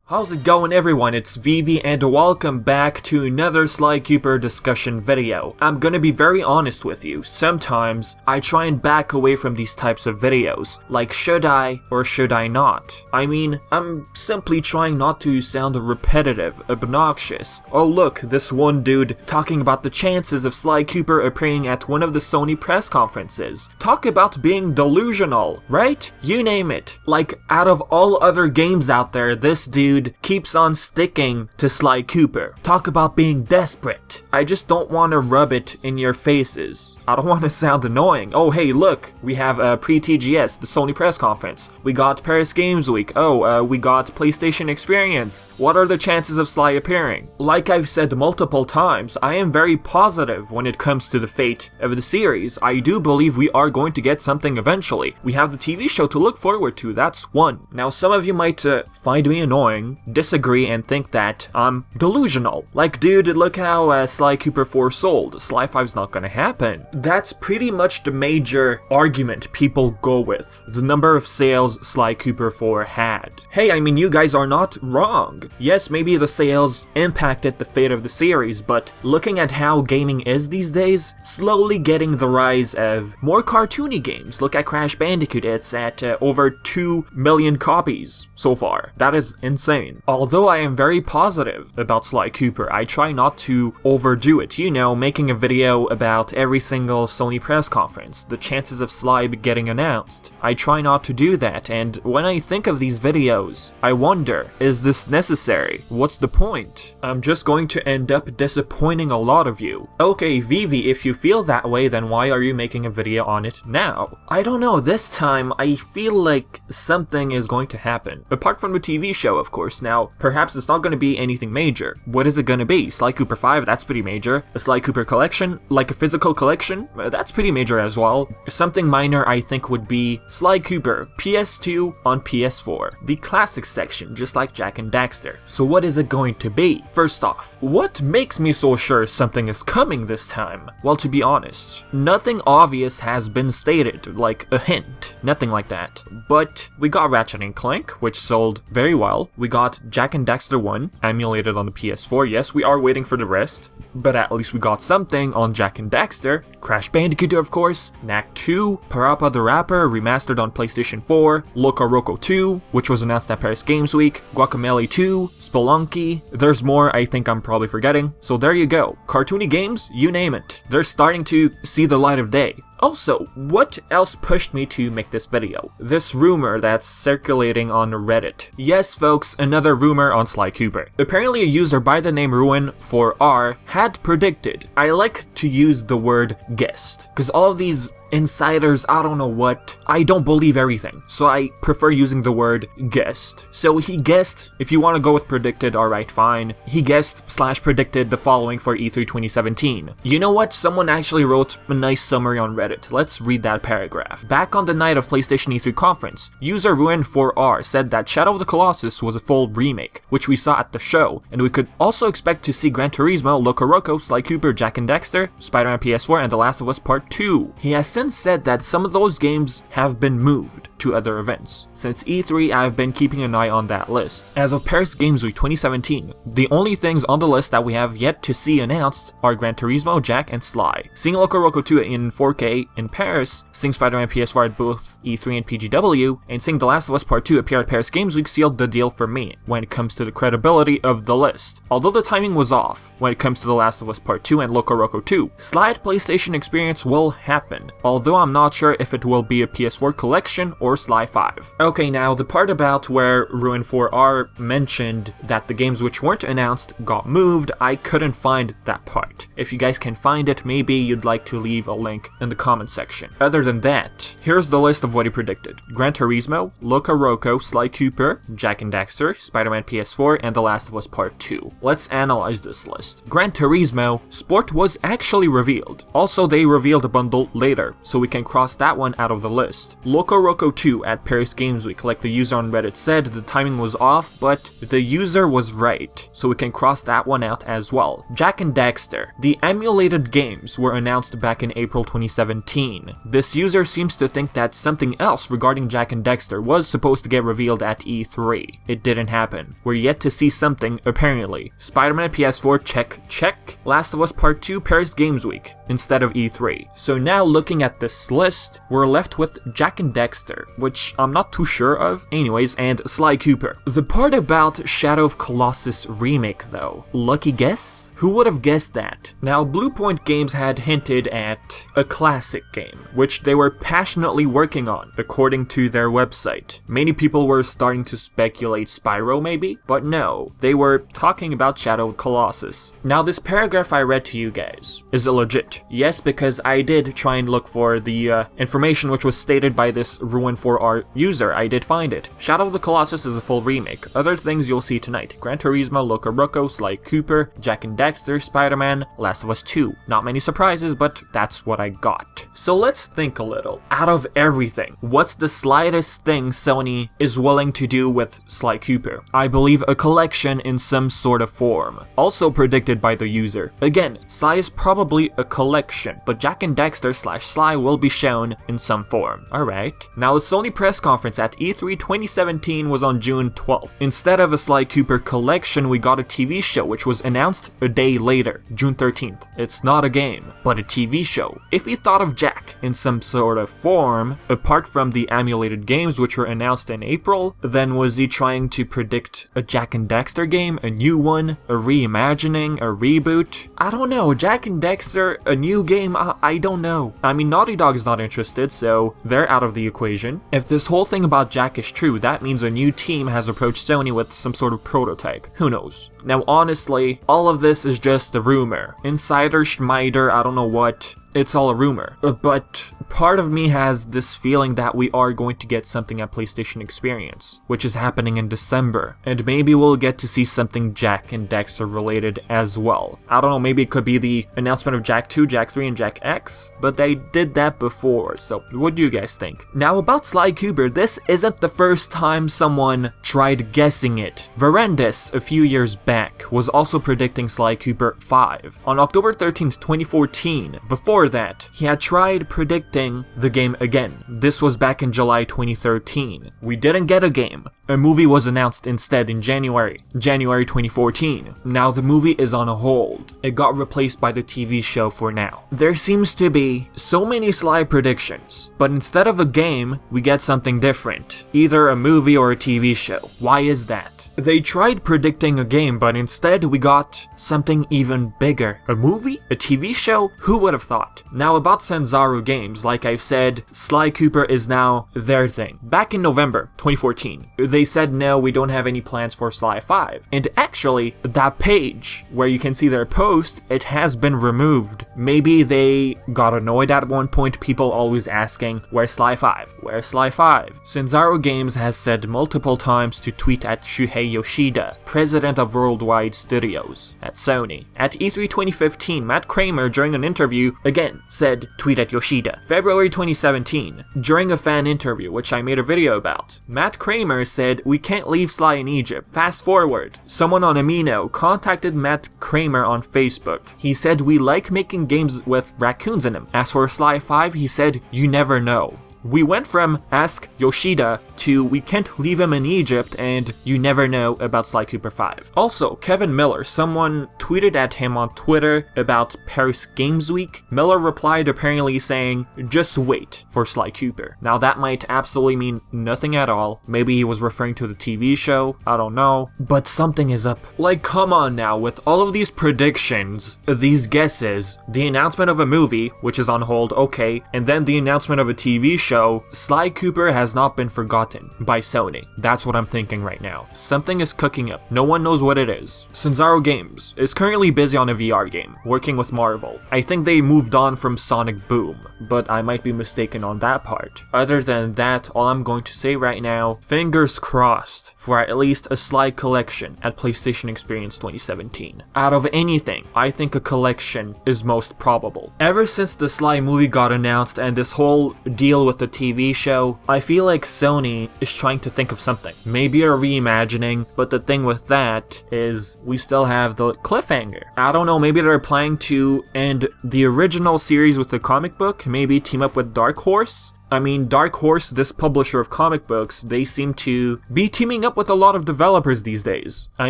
How's it going everyone, it's Vivi and welcome back to another Sly Cooper discussion video. I'm gonna be very honest with you, sometimes I try and back away from these types of videos, like should I or should I not? I mean, I'm simply trying not to sound repetitive, obnoxious. Oh look, this one dude talking about the chances of Sly Cooper appearing at one of the Sony press conferences. Talk about being delusional, right? You name it. Like, out of all other games out there, this dude keeps on sticking to Sly Cooper. Talk about being desperate. I just don't want to rub it in your faces. I don't want to sound annoying. Oh hey look, we have pre-TGS, the Sony press conference. We got Paris Games Week. Oh, we got PlayStation Experience. What are the chances of Sly appearing? Like I've said multiple times, I am very positive when it comes to the fate of the series. I do believe we are going to get something eventually. We have the TV show to look forward to, that's one. Now some of you might find me annoying, disagree, and think that I'm delusional. Like, dude, look how Sly Cooper 4 sold. Sly 5's not gonna happen. That's pretty much the major argument people go with. The number of sales Sly Cooper 4 had. Hey, I mean, you guys are not wrong. Yes, maybe the sales impacted the fate of the series, but looking at how gaming is these days, slowly getting the rise of more cartoony games. Look at Crash Bandicoot, it's at over 2 million copies so far. That is insane. Although I am very positive about Sly Cooper, I try not to overdo it, you know, making a video about every single Sony press conference, the chances of Sly getting announced. I try not to do that, and when I think of these videos, I wonder, is this necessary? What's the point? I'm just going to end up disappointing a lot of you. Okay, Vivi, if you feel that way, then why are you making a video on it now? I don't know, this time I feel like something is going to happen. Apart from the TV show, of course. Now, perhaps it's not going to be anything major. What is it going to be? Sly Cooper 5? That's pretty major. A Sly Cooper collection? Like a physical collection? That's pretty major as well. Something minor I think would be Sly Cooper PS2 on PS4. The classic section, just like Jak and Daxter. So what is it going to be? First off, what makes me so sure something is coming this time? Well, to be honest, nothing obvious has been stated, like a hint. Nothing like that. But we got Ratchet & Clank, which sold very well. We got Jak and Daxter 1, emulated on the PS4. Yes, we are waiting for the rest, but at least we got something on Jak and Daxter. Crash Bandicoot, of course, Knack 2, Parappa the Rapper, remastered on PlayStation 4, Loco Roco 2, which was announced at Paris Games Week, Guacamelee 2, Spelunky. There's more I think I'm probably forgetting, so there you go. Cartoony games, you name it. They're starting to see the light of day. Also, what else pushed me to make this video? This rumor that's circulating on Reddit. Yes folks, another rumor on Sly Cooper. Apparently a user by the name Ruin4R had predicted. I like to use the word guessed, because all of these insiders, I don't know what, I don't believe everything, so I prefer using the word guessed. So he guessed, if you want to go with predicted, alright fine, he guessed / predicted the following for E3 2017. You know what, someone actually wrote a nice summary on Reddit. Let's read that paragraph. Back on the night of PlayStation E3 conference, user Ruin4R said that Shadow of the Colossus was a full remake, which we saw at the show, and we could also expect to see Gran Turismo, Loco Roco, Sly Cooper, Jak and Daxter, Spider-Man PS4, and The Last of Us Part 2. He has since said that some of those games have been moved to other events. Since E3, I've been keeping an eye on that list. As of Paris Games Week 2017, the only things on the list that we have yet to see announced are Gran Turismo, Jak, and Sly. Seeing Loco Roco 2 in 4K in Paris, seeing Spider-Man PS4 at both E3 and PGW, and seeing The Last of Us Part 2 appear at Paris Games Week sealed the deal for me when it comes to the credibility of the list. Although the timing was off when it comes to The Last of Us Part 2 and Loco Roco 2, Sly at PlayStation Experience will happen, although I'm not sure if it will be a PS4 collection or Sly 5. Okay, now the part about where Ruin4R mentioned that the games which weren't announced got moved, I couldn't find that part. If you guys can find it, maybe you'd like to leave a link in the comment section. Other than that, here's the list of what he predicted. Gran Turismo, Loco Roco, Sly Cooper, Jak and Daxter, Spider-Man PS4, and The Last of Us Part 2. Let's analyze this list. Gran Turismo, Sport was actually revealed. Also, they revealed a bundle later, Cooper, so we can cross that one out of the list. Loco Roco 2 at Paris Games Week, like the user on Reddit said, the timing was off, but the user was right, so we can cross that one out as well. Jak and Daxter. The emulated games were announced back in April 2017. This user seems to think that something else regarding Jak and Daxter was supposed to get revealed at E3. It didn't happen. We're yet to see something, apparently. Spider-Man PS4, check. Last of Us Part 2, Paris Games Week, instead of E3. So now looking at this list, we're left with Jak and Daxter, which I'm not too sure of. Anyways, and Sly Cooper. The part about Shadow of Colossus remake though, lucky guess? Who would have guessed that? Now, Bluepoint Games had hinted at a classic game, which they were passionately working on, according to their website. Many people were starting to speculate Spyro maybe, but no, they were talking about Shadow of Colossus. Now, this paragraph I read to you guys, is it legit? Yes, because I did try and look for the information which was stated by this Ruin4R user. I did find it. Shadow of the Colossus is a full remake. Other things you'll see tonight: Gran Turismo, Loco Roco, Sly Cooper, Jak and Daxter, Spider-Man, Last of Us 2. Not many surprises, but that's what I got. So let's think a little. Out of everything, what's the slightest thing Sony is willing to do with Sly Cooper? I believe a collection in some sort of form. Also predicted by the user. Again, Sly is probably a collection, but Jak and Daxter / Sly will be shown in some form. Alright. Now, the Sony press conference at E3 2017 was on June 12th. Instead of a Sly Cooper collection, we got a TV show which was announced a day later, June 13th. It's not a game, but a TV show. If you thought of Jak in some sort of form, apart from the emulated games which were announced in April, then was he trying to predict a Jak and Daxter game, a new one, a reimagining, a reboot? I don't know. Jak and Daxter, a new game? I don't know. I mean, Naughty Dog's not interested, so they're out of the equation. If this whole thing about Jak is true, that means a new team has approached Sony with some sort of prototype. Who knows? Now, honestly, all of this is just a rumor. Insider, schmider, I don't know what. It's all a rumor. But part of me has this feeling that we are going to get something at PlayStation Experience, which is happening in December. And maybe we'll get to see something Jak and Daxter related as well. I don't know, maybe it could be the announcement of Jak 2, Jak 3, and Jak X, but they did that before, so what do you guys think? Now, about Sly Cooper, this isn't the first time someone tried guessing it. Verendis, a few years back, was also predicting Sly Cooper 5. On October 13th, 2014, before that, he had tried predicting the game again. This was back in July 2013. We didn't get a game. A movie was announced instead in January 2014. Now the movie is on a hold. It got replaced by the TV show for now. There seems to be so many Sly predictions, but instead of a game, we get something different. Either a movie or a TV show. Why is that? They tried predicting a game, but instead we got something even bigger. A movie? A TV show? Who would have thought? Now, about Sanzaru Games, like I've said, Sly Cooper is now their thing. Back in November 2014, they said no, we don't have any plans for Sly 5. And actually, that page where you can see their post, it has been removed. Maybe they got annoyed at one point, people always asking, where's Sly 5? Where's Sly 5? Sanzaru Games has said multiple times to tweet at Shuhei Yoshida, president of Worldwide Studios at Sony. At E3 2015, Matt Kramer, during an interview, again, said, tweet at Yoshida. February 2017, during a fan interview, which I made a video about, Matt Kramer said, we can't leave Sly in Egypt. Fast forward. Someone on Amino contacted Matt Kramer on Facebook. He said, we like making games with raccoons in them. As for Sly 5, he said, you never know. We went from ask Yoshida to we can't leave him in Egypt and you never know about Sly Cooper 5. Also, Kevin Miller, someone tweeted at him on Twitter about Paris Games Week. Miller replied apparently saying, just wait for Sly Cooper. Now that might absolutely mean nothing at all. Maybe he was referring to the TV show, I don't know. But something is up. Like, come on now, with all of these predictions, these guesses, the announcement of a movie, which is on hold, okay, and then the announcement of a TV show, Sly Cooper has not been forgotten forgotten by Sony. That's what I'm thinking right now. Something is cooking up. No one knows what it is. Sanzaro Games is currently busy on a VR game, working with Marvel. I think they moved on from Sonic Boom, but I might be mistaken on that part. Other than that, all I'm going to say right now, fingers crossed for at least a Sly collection at PlayStation Experience 2017. Out of anything, I think a collection is most probable. Ever since the Sly movie got announced and this whole deal with the TV show, I feel like Sony is trying to think of something. Maybe a reimagining, but the thing with that is we still have the cliffhanger. I don't know, maybe they're planning to end the original series with the comic book, maybe team up with Dark Horse. I mean, Dark Horse, this publisher of comic books, they seem to be teaming up with a lot of developers these days. I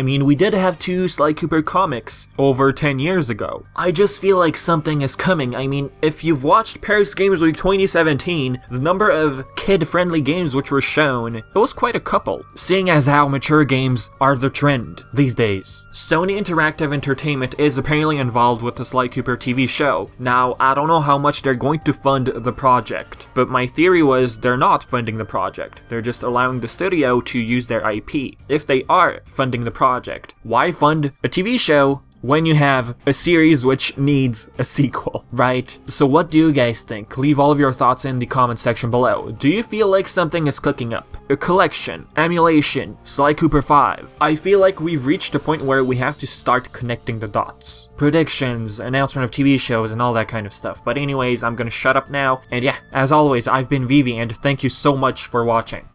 mean, we did have 2 Sly Cooper comics over 10 years ago. I just feel like something is coming. I mean, if you've watched Paris Games Week 2017, the number of kid-friendly games which were shown, it was quite a couple, seeing as how mature games are the trend these days. Sony Interactive Entertainment is apparently involved with the Sly Cooper TV show. Now, I don't know how much they're going to fund the project, but my theory was they're not funding the project. They're just allowing the studio to use their IP. If they are funding the project, why fund a TV show when you have a series which needs a sequel, right? So what do you guys think? Leave all of your thoughts in the comment section below. Do you feel like something is cooking up? A collection, emulation, Sly Cooper 5. I feel like we've reached a point where we have to start connecting the dots. Predictions, announcement of TV shows, and all that kind of stuff. But anyways, I'm gonna shut up now. And yeah, as always, I've been Vivi, and thank you so much for watching.